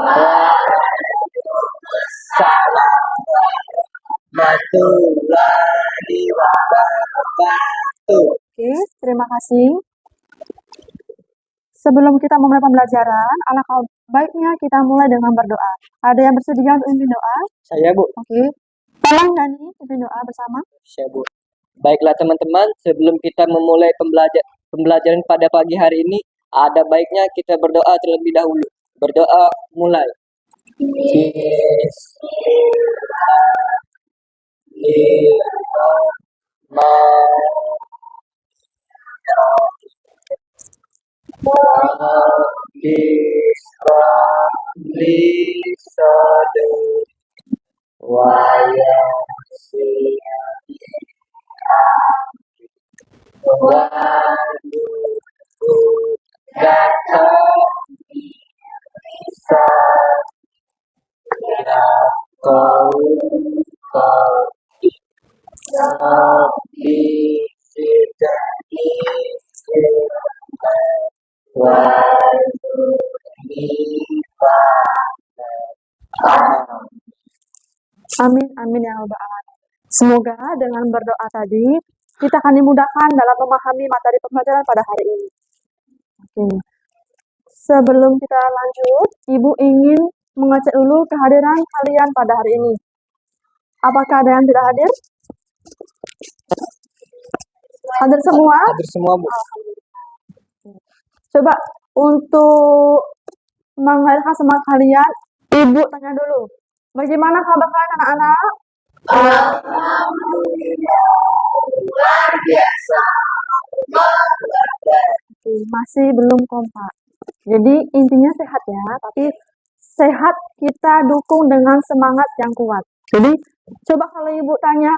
Waalaikumsalam warahmatullahi wabarakatuh. Oke, terima kasih. Sebelum kita memulai pembelajaran, alangkah baiknya kita mulai dengan berdoa. Ada yang bersedia untuk memimpin doa? Saya, Bu. Oke. Tolong Dani memimpin doa bersama. Saya, Bu. Baiklah teman-teman, sebelum kita memulai pembelajaran pada pagi hari ini, ada baiknya kita berdoa terlebih dahulu. Berdoa mulai. Amin, amin ya Rabbal Alamin. Semoga dengan berdoa tadi, kita akan dimudahkan dalam memahami materi pembelajaran pada hari ini. Oke. Sebelum kita lanjut, Ibu ingin mengecek dulu kehadiran kalian pada hari ini. Apakah ada yang tidak hadir? Hadir semua? Hadir semua, Bu. Coba untuk mengalihkan semangat kalian, Ibu tanya dulu. Bagaimana kabar kalian anak-anak? Alhamdulillah, luar biasa. Masih belum kompak. Jadi intinya sehat ya, tapi sehat kita dukung dengan semangat yang kuat. Jadi coba kalau Ibu tanya,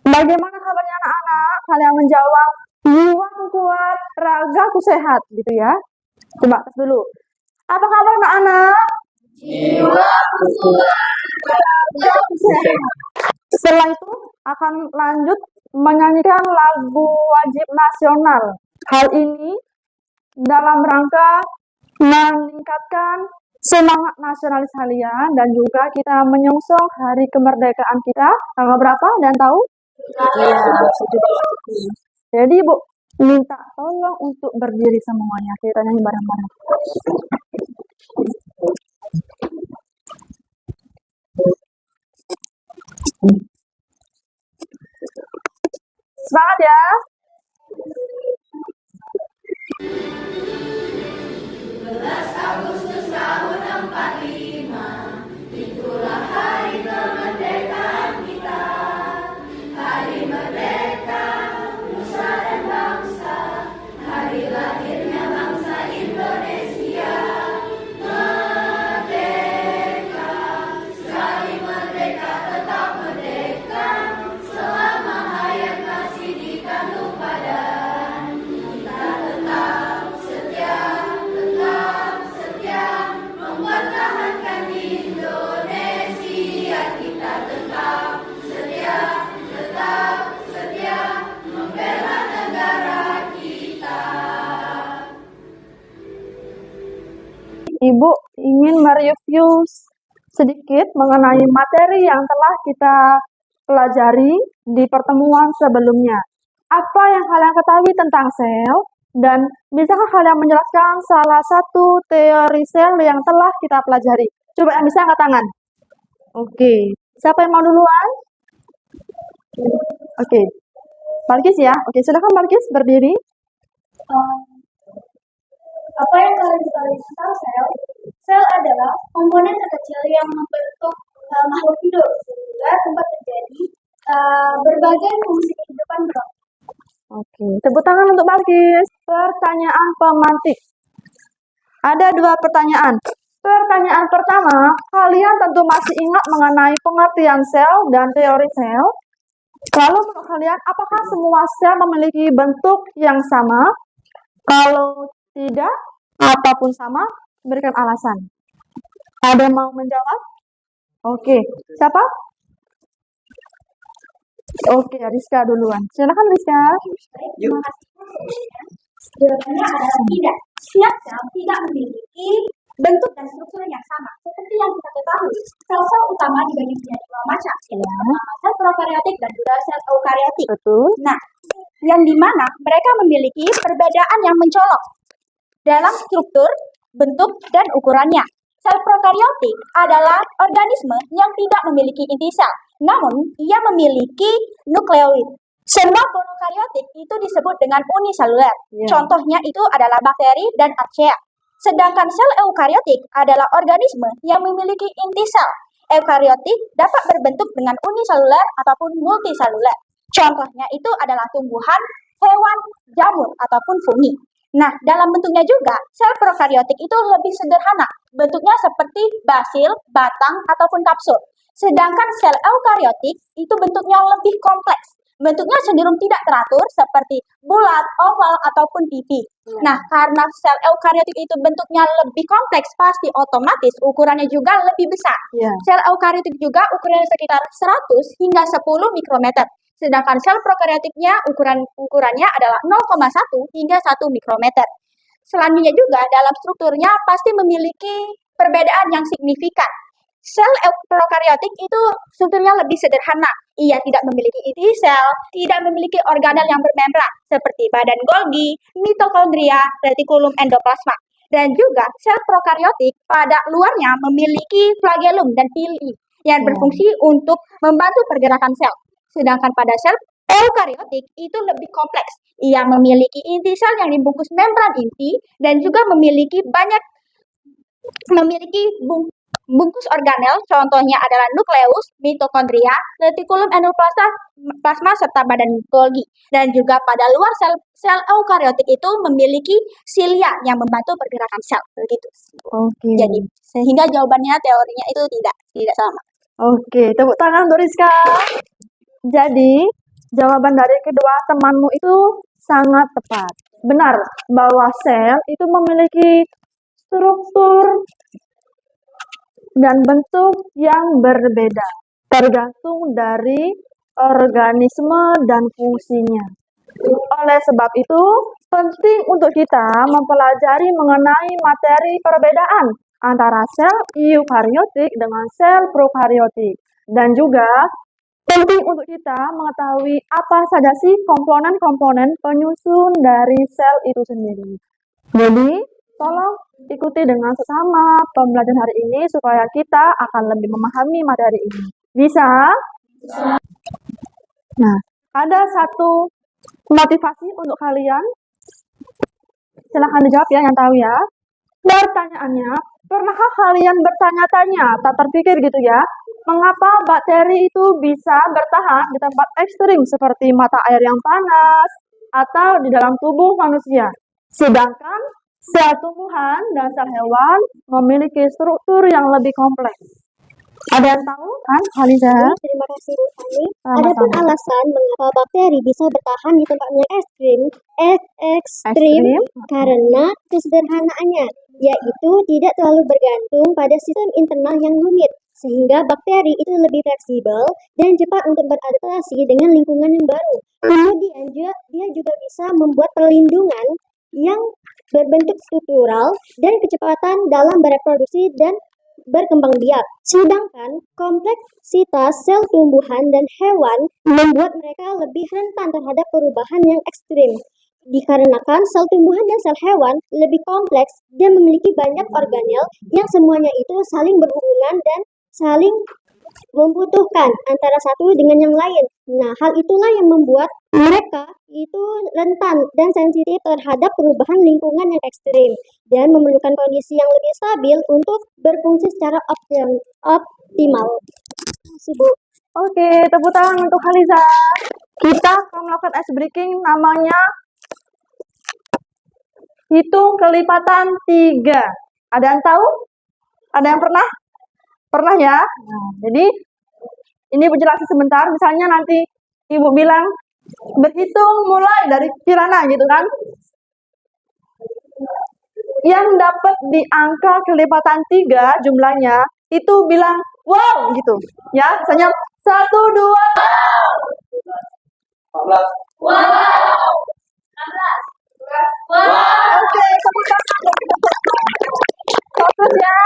bagaimana kabarnya anak-anak? Kalian menjawab, jiwaku kuat, ragaku sehat, gitu ya. Coba tes dulu. Apa kabar anak-anak? Jiwaku kuat. Setelah itu akan lanjut menyanyikan lagu wajib nasional. Hal ini dalam rangka meningkatkan semangat nasionalis kalian dan juga kita menyongsong hari kemerdekaan kita. Tanggal berapa dan tahu? Iya, jadi Bu minta tolong untuk berdiri semuanya. Kita nyanyi bareng-bareng. Semangat ya. 11 Agustus tahun 45, itulah hari kemerdekaan kita. Hari merdeka, nusa dan bangsa, hari lahirnya bangsa Indonesia. Merdeka, sekali merdeka tetap merdeka, selama hayat masih dikandung badan. Kita tetap setia mempertahankan Indonesia. Kita tetap setia membela negara kita. Ibu ingin mereview sedikit mengenai materi yang telah kita pelajari di pertemuan sebelumnya. Apa yang kalian ketahui tentang sel? Dan bisakah kalian menjelaskan salah satu teori sel yang telah kita pelajari? Coba yang bisa angkat tangan. Oke. Siapa yang mau duluan? Oke. Balkis ya. Oke, silakan Balkis berdiri. Apa yang kalian ketahui tentang sel? Sel adalah komponen terkecil yang membentuk makhluk hidup, sehingga tempat terjadi berbagai fungsi kehidupan berlaku. Oke, tepuk tangan untuk Balkis. Pertanyaan pemantik. Ada 2 pertanyaan. Pertanyaan pertama, kalian tentu masih ingat mengenai pengertian sel dan teori sel. Lalu menurut kalian, apakah semua sel memiliki bentuk yang sama? Kalau tidak, ataupun sama, berikan alasan. Ada yang mau menjawab? Oke, siapa? Oke, Rizka duluan. Silakan Rizka. Terima kasih. Jawabannya adalah tidak. Setiap sel tidak memiliki bentuk dan struktur yang sama. Seperti yang kita ketahui, sel-sel utama dibagi menjadi dua macam, yaitu pertama sel prokariotik dan juga sel eukariotik. Betul. Nah, yang dimana mereka memiliki perbedaan yang mencolok dalam struktur, bentuk, dan ukurannya. Sel prokariotik adalah organisme yang tidak memiliki inti sel, namun ia memiliki nukleoid. Semua prokariotik itu disebut dengan uniseluler. Ya. Contohnya itu adalah bakteri dan archaea. Sedangkan sel eukariotik adalah organisme yang memiliki inti sel. Eukariotik dapat berbentuk dengan uniseluler ataupun multiseluler. Contohnya itu adalah tumbuhan, hewan, jamur, ataupun fungi. Nah, dalam bentuknya juga, sel prokariotik itu lebih sederhana. Bentuknya seperti basil, batang, ataupun kapsul. Sedangkan sel eukariotik itu bentuknya lebih kompleks. Bentuknya cenderung tidak teratur seperti bulat, oval, ataupun pipi. Nah, karena sel eukariotik itu bentuknya lebih kompleks, pasti otomatis ukurannya juga lebih besar. Ya. Sel eukariotik juga ukurannya sekitar 100 hingga 10 mikrometer. Sedangkan sel prokariotiknya ukurannya adalah 0,1 hingga 1 mikrometer. Selanjutnya juga dalam strukturnya pasti memiliki perbedaan yang signifikan. Sel prokariotik itu strukturnya lebih sederhana. Ia tidak memiliki inti sel, tidak memiliki organel yang bermembran seperti badan Golgi, mitokondria, retikulum endoplasma. Dan juga sel prokariotik pada luarnya memiliki flagellum dan pili yang berfungsi untuk membantu pergerakan sel. Sedangkan pada sel eukariotik itu lebih kompleks. Ia memiliki inti sel yang dibungkus membran inti dan juga memiliki bungkus organel, contohnya adalah nukleus, mitokondria, retikulum endoplasma, serta badan Golgi. Dan juga pada luar sel eukariotik itu memiliki silia yang membantu pergerakan sel. Begitu. Oke. Jadi, sehingga jawabannya teorinya itu tidak sama. Oke, tepuk tangan untuk Rizka. Jadi, jawaban dari kedua temanmu itu sangat tepat. Benar bahwa sel itu memiliki struktur dan bentuk yang berbeda, tergantung dari organisme dan fungsinya. Oleh sebab itu, penting untuk kita mempelajari mengenai materi perbedaan antara sel eukariotik dengan sel prokariotik. Dan juga penting untuk kita mengetahui apa saja sih komponen-komponen penyusun dari sel itu sendiri. Jadi, tolong ikuti dengan sesama pembelajaran hari ini supaya kita akan lebih memahami materi ini. Bisa? Nah, ada satu motivasi untuk kalian. Silahkan dijawab ya yang tahu ya. Pertanyaannya, pernahkah kalian bertanya-tanya, tak terpikir gitu ya, mengapa bakteri itu bisa bertahan di tempat ekstrim seperti mata air yang panas atau di dalam tubuh manusia? Sedangkan sel tumbuhan dan sel hewan memiliki struktur yang lebih kompleks. Ada yang tahu kan, Khaliza? Terima kasih Bu Fani. Adapun alasan mengapa bakteri bisa bertahan di tempat yang ekstrim karena kesederhanaannya, yaitu tidak terlalu bergantung pada sistem internal yang rumit, sehingga bakteri itu lebih fleksibel dan cepat untuk beradaptasi dengan lingkungan yang baru. Kemudian dia juga bisa membuat perlindungan yang berbentuk struktural dan kecepatan dalam bereproduksi dan berkembang biak. Sedangkan kompleksitas sel tumbuhan dan hewan membuat mereka lebih rentan terhadap perubahan yang ekstrim. Dikarenakan sel tumbuhan dan sel hewan lebih kompleks dan memiliki banyak organel yang semuanya itu saling berhubungan dan saling membutuhkan antara satu dengan yang lain. Nah, hal itulah yang membuat mereka itu rentan dan sensitif terhadap perubahan lingkungan yang ekstrim dan memerlukan kondisi yang lebih stabil untuk berfungsi secara optimal. Oke, tepuk tangan untuk Khaliza. Kita akan melakukan ice breaking namanya hitung kelipatan 3. Ada yang tahu? Ada yang pernah? Pernah ya? Nah, jadi ini berjelaskan sebentar. Misalnya nanti Ibu bilang berhitung mulai dari Kirana gitu kan. Yang dapat di angka kelipatan 3 jumlahnya itu bilang wow gitu. Ya, misalnya 1, 2. 14. Wow. 16. Wow. Oke, tepuk tangan. bagus ya.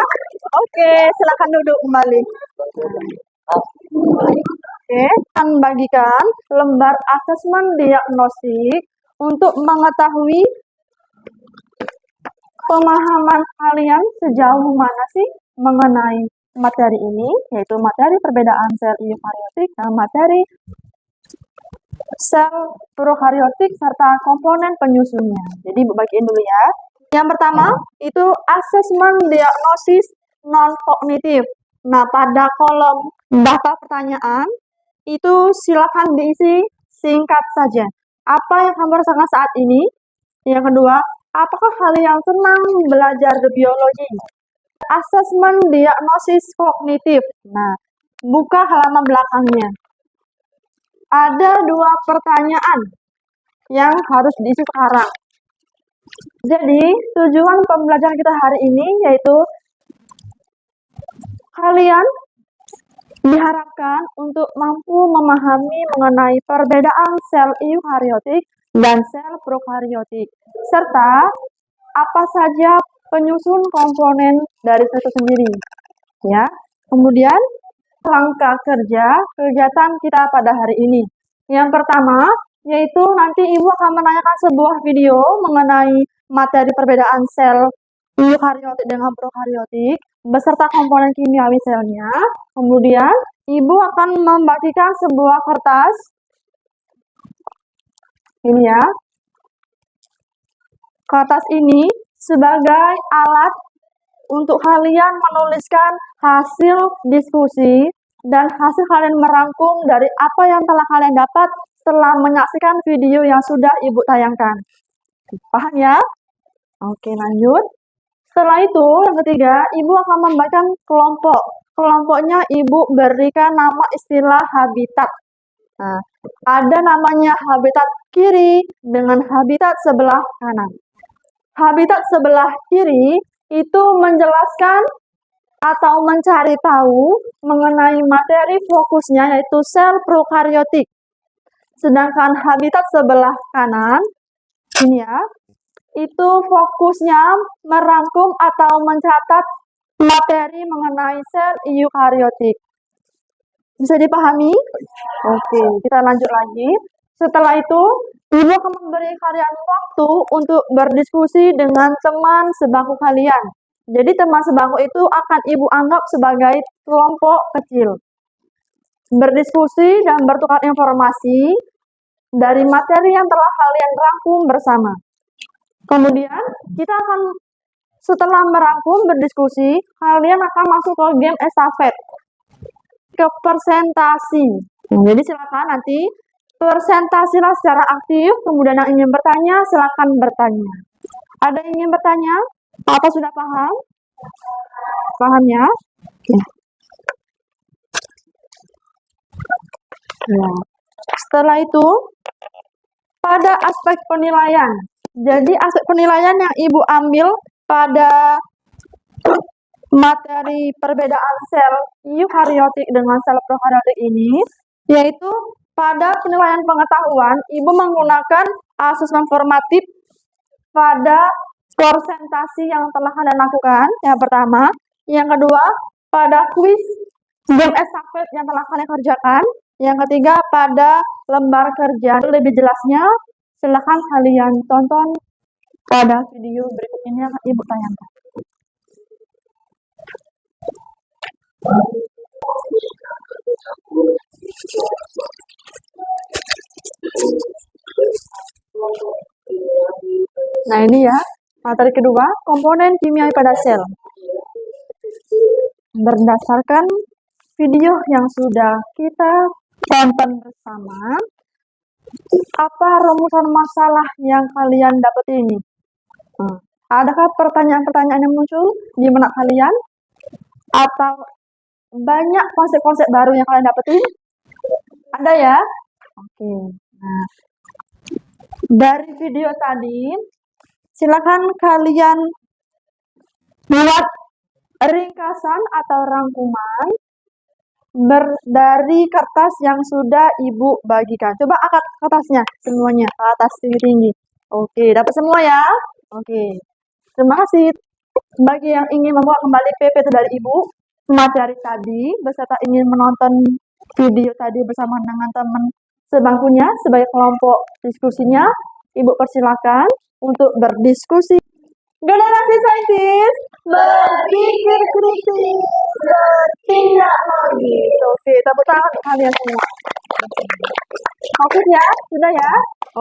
Oke, silakan duduk kembali. Oke, akan bagikan lembar asesmen diagnostik untuk mengetahui pemahaman kalian sejauh mana sih mengenai materi ini, yaitu materi perbedaan sel eukariotik dan materi sel prokariotik serta komponen penyusunnya. Jadi Ibu bagiin dulu ya. Yang pertama itu asesmen diagnosis non kognitif. Nah, pada kolom daftar pertanyaan itu silakan diisi singkat saja. Apa yang kamu rasakan saat ini? Yang kedua, apakah kalian senang belajar biologi? Asesmen diagnosis kognitif. Nah, buka halaman belakangnya. Ada 2 pertanyaan yang harus diisi sekarang. Jadi, tujuan pembelajaran kita hari ini yaitu kalian diharapkan untuk mampu memahami mengenai perbedaan sel eukariotik dan sel prokariotik, serta apa saja penyusun komponen dari sel itu sendiri. Ya. Kemudian, langkah kerja kegiatan kita pada hari ini. Yang pertama, yaitu nanti Ibu akan menanyakan sebuah video mengenai materi perbedaan sel eukariotik dengan prokariotik beserta komponen kimiawi selnya. Kemudian, Ibu akan membagikan sebuah kertas. Ini ya. Kertas ini sebagai alat untuk kalian menuliskan hasil diskusi dan hasil kalian merangkum dari apa yang telah kalian dapat setelah menyaksikan video yang sudah Ibu tayangkan. Paham ya? Oke, lanjut. Setelah itu, yang ketiga, Ibu akan membacakan kelompok. Kelompoknya Ibu berikan nama istilah habitat. Nah, ada namanya habitat kiri dengan habitat sebelah kanan. Habitat sebelah kiri itu menjelaskan atau mencari tahu mengenai materi fokusnya yaitu sel prokariotik. Sedangkan habitat sebelah kanan, ini ya, itu fokusnya merangkum atau mencatat materi mengenai sel eukariotik. Bisa dipahami? Oke, kita lanjut lagi. Setelah itu, Ibu akan memberi kalian waktu untuk berdiskusi dengan teman sebangku kalian. Jadi teman sebangku itu akan Ibu anggap sebagai kelompok kecil. Berdiskusi dan bertukar informasi dari materi yang telah kalian rangkum bersama. Kemudian, kita akan setelah merangkum berdiskusi, kalian akan masuk ke game estafet, ke presentasi. Jadi silakan nanti presentasilah secara aktif, kemudian yang ingin bertanya, silakan bertanya. Ada yang ingin bertanya? Apa sudah paham? Paham ya? Ya. Setelah itu, pada aspek penilaian. Jadi aspek penilaian yang Ibu ambil pada materi perbedaan sel eukariotik dengan sel prokariotik ini, yaitu pada penilaian pengetahuan, Ibu menggunakan asesmen formatif pada presentasi yang telah kalian lakukan, yang pertama. Yang kedua, pada kuis game estafet yang telah kalian kerjakan. Yang ketiga, pada lembar kerja. Lebih jelasnya, silakan kalian tonton pada video berikut ini yang Ibu tayangkan. Nah ini ya, materi kedua, komponen kimiawi pada sel. Berdasarkan video yang sudah kita tonton bersama, apa rumusan masalah yang kalian dapat ini? Adakah pertanyaan-pertanyaan yang muncul di benak kalian? Atau banyak konsep-konsep baru yang kalian dapetin? Ada ya? Oke. Nah, dari video tadi, silakan kalian buat ringkasan atau rangkuman dari kertas yang sudah Ibu bagikan. Coba angkat kertasnya semuanya ke atas tinggi-tinggi. Oke, dapat semua ya? Oke. Terima kasih. Bagi yang ingin membuat kembali PPT dari Ibu, materi tadi, beserta ingin menonton video tadi bersama dengan teman sebangkunya sebagai kelompok diskusinya, Ibu persilakan untuk berdiskusi. Generasi saintis, berpikir kritis, bertindak logis. Oke, tepuk tangan untuk kalian semua. Fokus ya, sudah ya?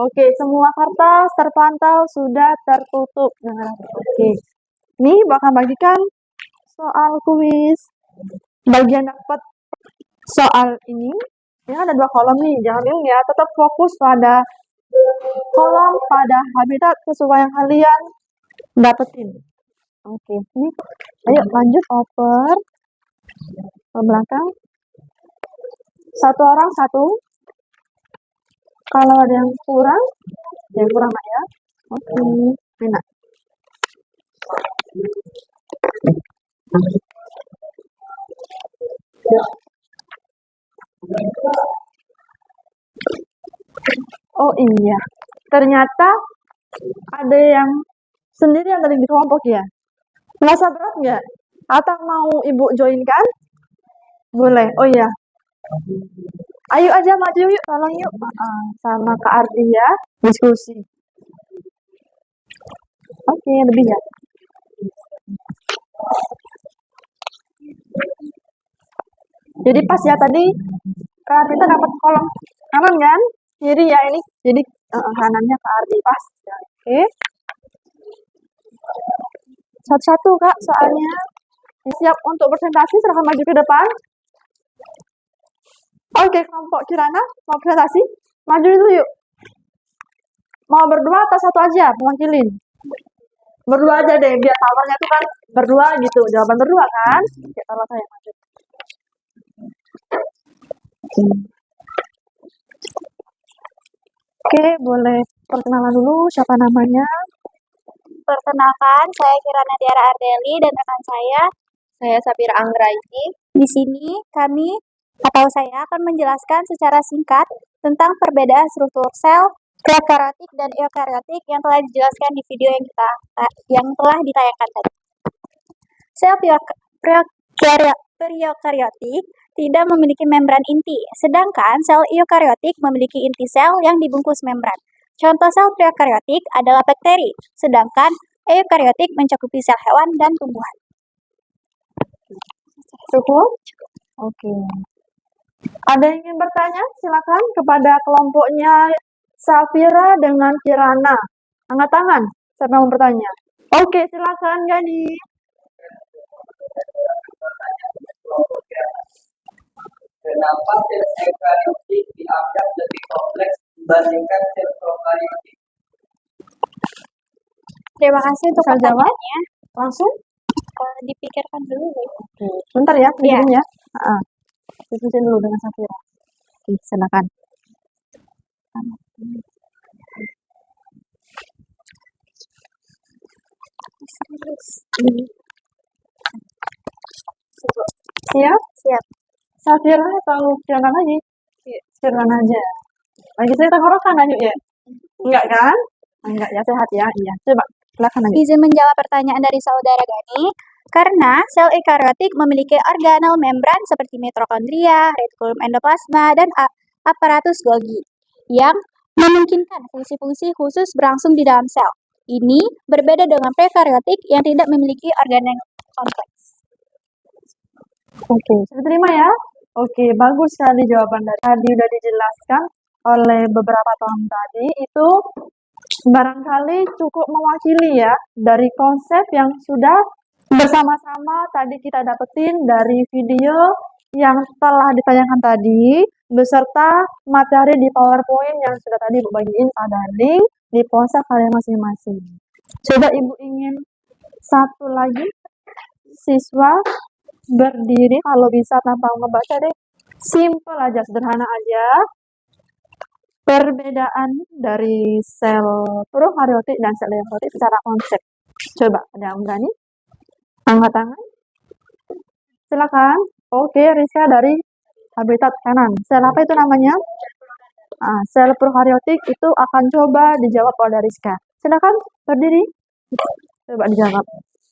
Oke, semua kertas terpantau sudah tertutup. Oke, ini bakal bagikan soal kuis. Bagian dapat soal ini ada 2 kolom nih. Jangan bingung ya, tetap fokus pada kolom pada habitat sesuai yang kalian dapetin. Oke, ini ayo lanjut oper ke belakang. Satu orang satu. Kalau ada yang kurang, ya. Oke, enak. Oh iya, ternyata ada yang sendirian tadi di kelompok ya. Merasa berat nggak? Atau mau Ibu joinkan? Boleh. Oh iya. Ayo aja maju yuk, tolong yuk. Sama Kak Ardi ya, diskusi. Oke, lebih ya. Jadi pas ya tadi Kak Ardi dapat kolom kanan kan? Kiri ya ini. Jadi kanannya Kak Ardi pas. Oke. Satu-satu Kak soalnya. Siap untuk presentasi, silahkan maju ke depan. Oke, kelompok Kirana mau presentasi? Maju dulu yuk. Mau berdua atau satu aja mewakilin? Berdua aja deh, biar powernya tuh kan berdua gitu. Jawaban berdua kan? Oke, kalau saya maju. Oke, boleh perkenalan dulu siapa namanya? Perkenalkan, saya Kirana Diara Ardeli dan rekan saya Safira Anggraini. Di sini saya akan menjelaskan secara singkat tentang perbedaan struktur sel prokaryotik dan eukaryotik yang telah dijelaskan di video yang telah ditayangkan tadi. Sel prokaryotik tidak memiliki membran inti, sedangkan sel eukaryotik memiliki inti sel yang dibungkus membran. Contoh sel prokaryotik adalah bakteri, sedangkan eukaryotik mencakupi sel hewan dan tumbuhan. Cukup? Oke. Ada yang ingin bertanya? Silakan kepada kelompoknya Safira dengan Kirana. Angkat tangan. Siapa yang mau bertanya? Oke, silakan Gani. Kenapa sel eukariotik dianggap lebih kompleks dibandingkan sel prokariotik? Terima kasih untuk pertanyaannya. Langsung? Dipikirkan dulu. Oke. Bentar ya, Iya. ya. Diskusi dulu dengan Safira. Oke, silakan. Siap? Siap. Safira atau Kirana lagi? Kirana aja. Lagi saya tenggorokan aja ya? Enggak kan? Enggak ya, sehat ya? Iya. Coba, silakan aja. Izin menjawab pertanyaan dari saudara Gani. Karena sel eukaryotik memiliki organel membran seperti mitokondria, retikulum endoplasma, dan aparatus Golgi yang memungkinkan fungsi-fungsi khusus berlangsung di dalam sel. Ini berbeda dengan prokaryotik yang tidak memiliki organel kompleks. Oke, sudah terima ya? Oke, bagus sekali jawaban dari tadi udah dijelaskan oleh beberapa tahun tadi. Itu barangkali cukup mewakili ya dari konsep yang sudah bersama-sama tadi kita dapetin dari video yang telah ditayangkan tadi beserta materi di PowerPoint yang sudah tadi Ibu bagiin pada link di ponsel kalian masing-masing. Coba Ibu ingin satu lagi siswa berdiri kalau bisa tanpa membaca deh. Simple aja, sederhana aja. Perbedaan dari sel prokaryotik dan sel eukaryotik secara konsep. Coba, ada yang berani? Angkat tangan. Silakan. Oke, Rizka dari habitat kanan. Sel apa itu namanya? Sel prokaryotik itu akan coba dijawab oleh Rizka. Silakan berdiri. Coba dijawab.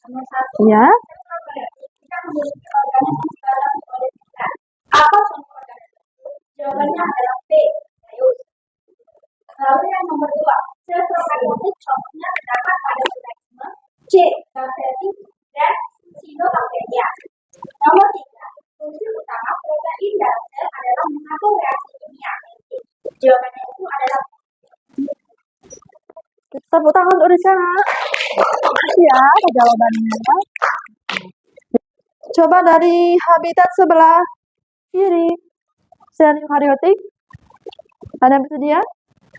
Nomor 1. Ya. Sel prokaryotik tidak memiliki organ yang sekarang dimodifikasi. Apa contoh organ tersebut? Jawabannya adalah B. Eukaryotik. Lalu yang nomor 2, sel prokaryotik contohnya terdapat pada organisme C. Bakteri dan Cyanobacteria. Nomor 3, fungsi utama protein dalam sel adalah mengatur reaksi kimia. Jawabannya itu adalah Tepuk tangan untuk Rizka. Makasih ya atas jawabannya. Coba dari habitat sebelah kiri. Sel eukariotik. Ada yang bersedia?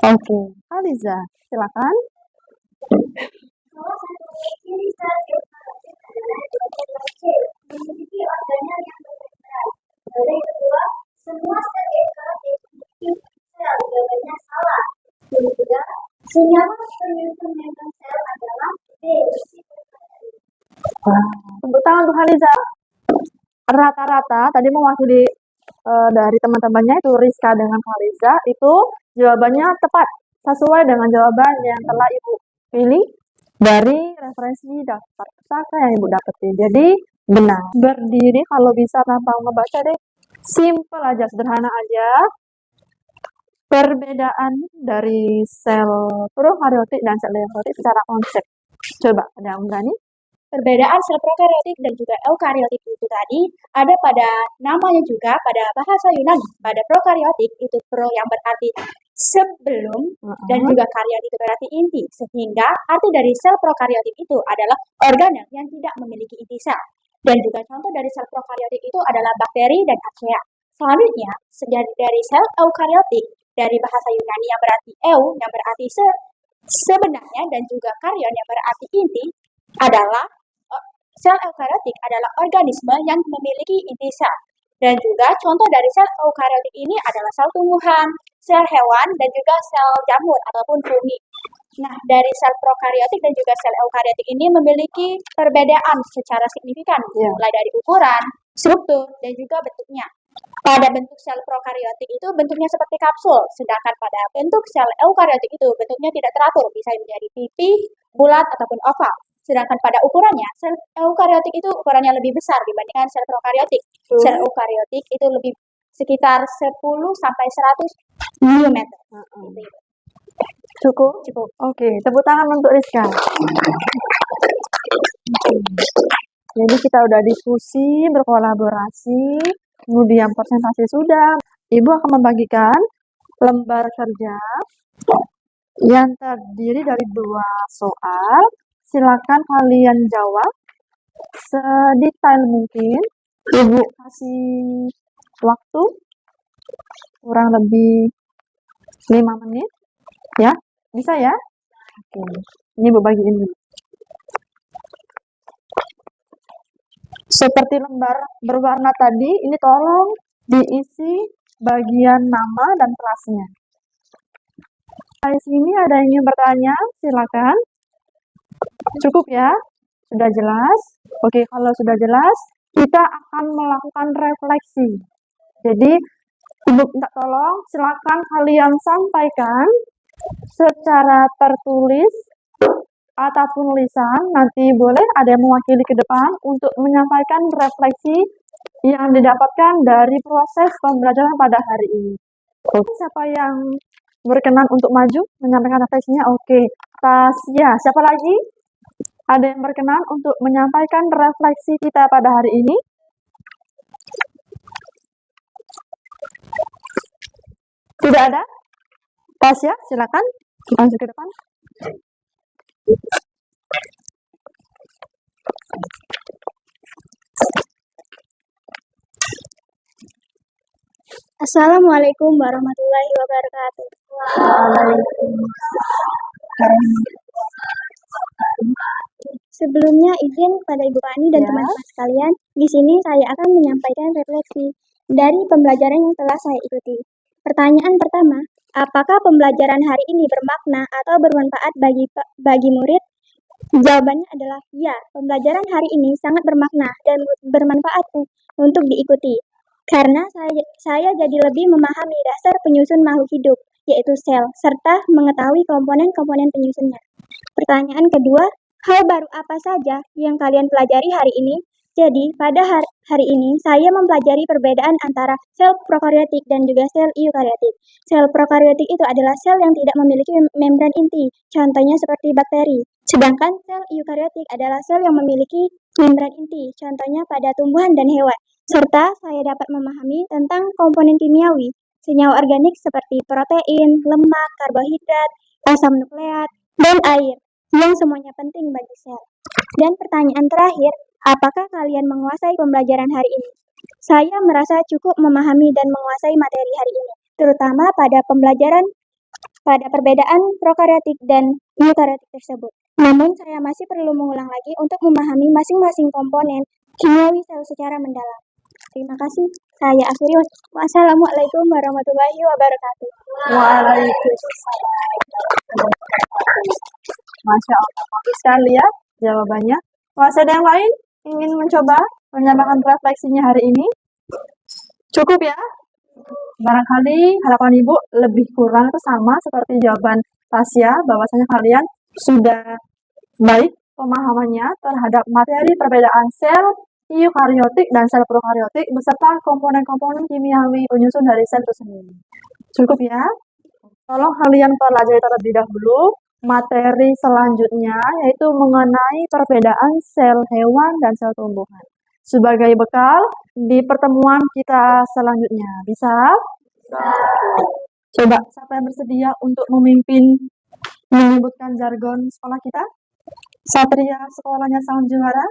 Oke. Aliza, silakan. salah satu ciri sel eukariotik adalah protein C, memiliki organel yang bermembran. Lalu yang kedua, semua sel eukariotik memiliki sel. Jawabannya salah. Yang ketiga, senyawa penyusun membran sel adalah B. Tepuk tangan untuk Aliza. Rata-rata tadi mewakili dari teman-temannya itu Rizka dengan Fariza itu jawabannya tepat sesuai dengan jawaban yang telah Ibu pilih dari referensi daftar pustaka yang Ibu dapetin. Jadi benar. Berdiri kalau bisa tanpa membaca deh. Simple aja, sederhana aja. Perbedaan dari sel prokaryotik dan sel eukaryotik secara konsep. Coba, ada yang berani? Perbedaan sel prokaryotik dan juga eukaryotik itu tadi ada pada namanya juga pada bahasa Yunani. Pada prokaryotik itu pro yang berarti sebelum dan juga karyotik itu berarti inti. Sehingga arti dari sel prokaryotik itu adalah organel yang tidak memiliki inti sel. Dan juga contoh dari sel prokaryotik itu adalah bakteri dan archaea. Selanjutnya, dari sel eukaryotik dari bahasa Yunani yang berarti yang berarti sebenarnya dan juga karyon yang berarti inti adalah sel eukariotik adalah organisme yang memiliki inti sel. Dan juga contoh dari sel eukariotik ini adalah sel tumbuhan, sel hewan, dan juga sel jamur ataupun fungi. Nah, dari sel prokariotik dan juga sel eukariotik ini memiliki perbedaan secara signifikan, mulai dari ukuran, struktur, dan juga bentuknya. Pada bentuk sel prokariotik itu bentuknya seperti kapsul, sedangkan pada bentuk sel eukariotik itu bentuknya tidak teratur, bisa menjadi pipih, bulat, ataupun oval. Sedangkan pada ukurannya, sel eukariotik itu ukurannya lebih besar dibandingkan sel prokariotik. Sel eukariotik itu lebih sekitar 10 sampai 100 mm. Cukup? Cukup. Oke, tepuk tangan untuk Rizka. Jadi kita udah diskusi, berkolaborasi, kemudian presentasi sudah. Ibu akan membagikan lembar kerja yang terdiri dari 2 soal. Silakan kalian jawab sedetail mungkin. Ibu kasih waktu kurang lebih 5 menit. Ya, bisa ya? Oke, ini Ibu bagiin dulu. Seperti lembar berwarna tadi, ini tolong diisi bagian nama dan kelasnya. Di sini ada yang ingin bertanya, silakan. Cukup ya? Sudah jelas? Oke, kalau sudah jelas, kita akan melakukan refleksi. Jadi, Ibu minta tolong, silakan kalian sampaikan secara tertulis ataupun lisan. Nanti boleh ada yang mewakili ke depan untuk menyampaikan refleksi yang didapatkan dari proses pembelajaran pada hari ini. Oke, siapa yang berkenan untuk maju menyampaikan refleksinya? Oke, Tasya. Siapa lagi? Ada yang berkenan untuk menyampaikan refleksi kita pada hari ini? Tidak ada? Tasya, silakan maju ke depan. Assalamualaikum warahmatullahi wabarakatuh. Sebelumnya izin pada Ibu Pani dan teman-teman sekalian, di sini saya akan menyampaikan refleksi dari pembelajaran yang telah saya ikuti. Pertanyaan pertama, apakah pembelajaran hari ini bermakna atau bermanfaat bagi murid? Jawabannya adalah ya, pembelajaran hari ini sangat bermakna dan bermanfaat untuk diikuti. Karena saya jadi lebih memahami dasar penyusun makhluk hidup, yaitu sel, serta mengetahui komponen-komponen penyusunnya. Pertanyaan kedua, Hal baru apa saja yang kalian pelajari hari ini? Jadi, pada hari ini saya mempelajari perbedaan antara sel prokariotik dan juga sel eukariotik. Sel prokariotik itu adalah sel yang tidak memiliki membran inti, contohnya seperti bakteri. Sedangkan sel eukariotik adalah sel yang memiliki membran inti, contohnya pada tumbuhan dan hewan. Serta saya dapat memahami tentang komponen kimiawi, senyawa organik seperti protein, lemak, karbohidrat, asam nukleat, dan air, yang semuanya penting bagi sel. Dan pertanyaan terakhir, apakah kalian menguasai pembelajaran hari ini? Saya merasa cukup memahami dan menguasai materi hari ini, terutama pada perbedaan prokariotik dan eukariotik tersebut. Namun, saya masih perlu mengulang lagi untuk memahami masing-masing komponen kimiawi sel secara mendalam. Terima kasih. Saya akhiri. Wassalamualaikum warahmatullahi wabarakatuh. Waalaikumsalam. Masya Allah, bagus sekali ya jawabannya. Masih ada yang lain ingin mencoba menambahkan refleksinya hari ini? Cukup ya? Barangkali harapan Ibu lebih kurang itu sama seperti jawaban Tasya, bahwasanya kalian sudah baik pemahamannya terhadap materi perbedaan sel eukariotik dan sel prokariotik beserta komponen-komponen kimiawi penyusun dari sel itu sendiri. Cukup ya? Tolong kalian pelajari terlebih dahulu materi selanjutnya, yaitu mengenai perbedaan sel hewan dan sel tumbuhan. Sebagai bekal di pertemuan kita selanjutnya. Bisa? Coba, siapa yang bersedia untuk menyebutkan jargon sekolah kita? Satria sekolahnya sang juara?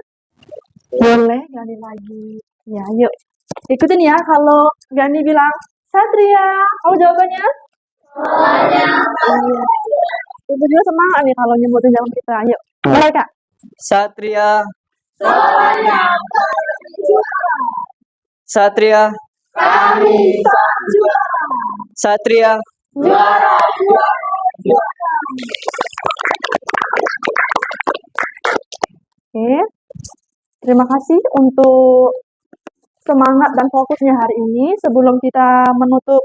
Boleh, Gani lagi. Ya, yuk. Ikutin ya, kalau Gani bilang, Satria, apa jawabannya? Iya. Ibu juga semangat nih kalau nyebutin jawaban kita. Yuk, mulai Kak. Satria. Satria. Satria. Oke. Terima kasih untuk semangat dan fokusnya hari ini. Sebelum kita menutup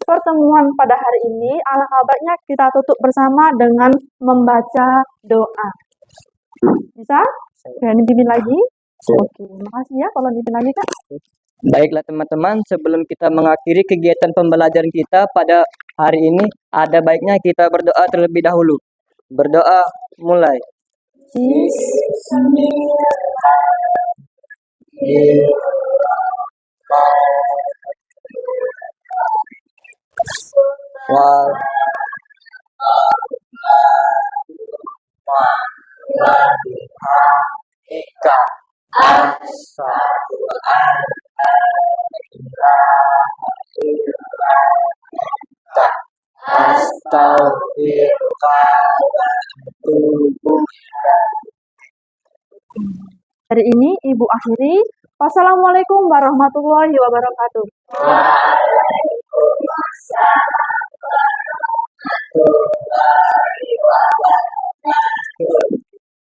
pertemuan pada hari ini, alangkah baiknya kita tutup bersama dengan membaca doa. Bisa? Jangan dipimpin lagi. Oke, makasih ya kalau dipimpin lagi Kak. Baiklah teman-teman, sebelum kita mengakhiri kegiatan pembelajaran kita pada hari ini, ada baiknya kita berdoa terlebih dahulu. Berdoa, mulai. Hari ini Ibu akhiri. Wassalamualaikum warahmatullahi wabarakatuh. Waalaikumsalam.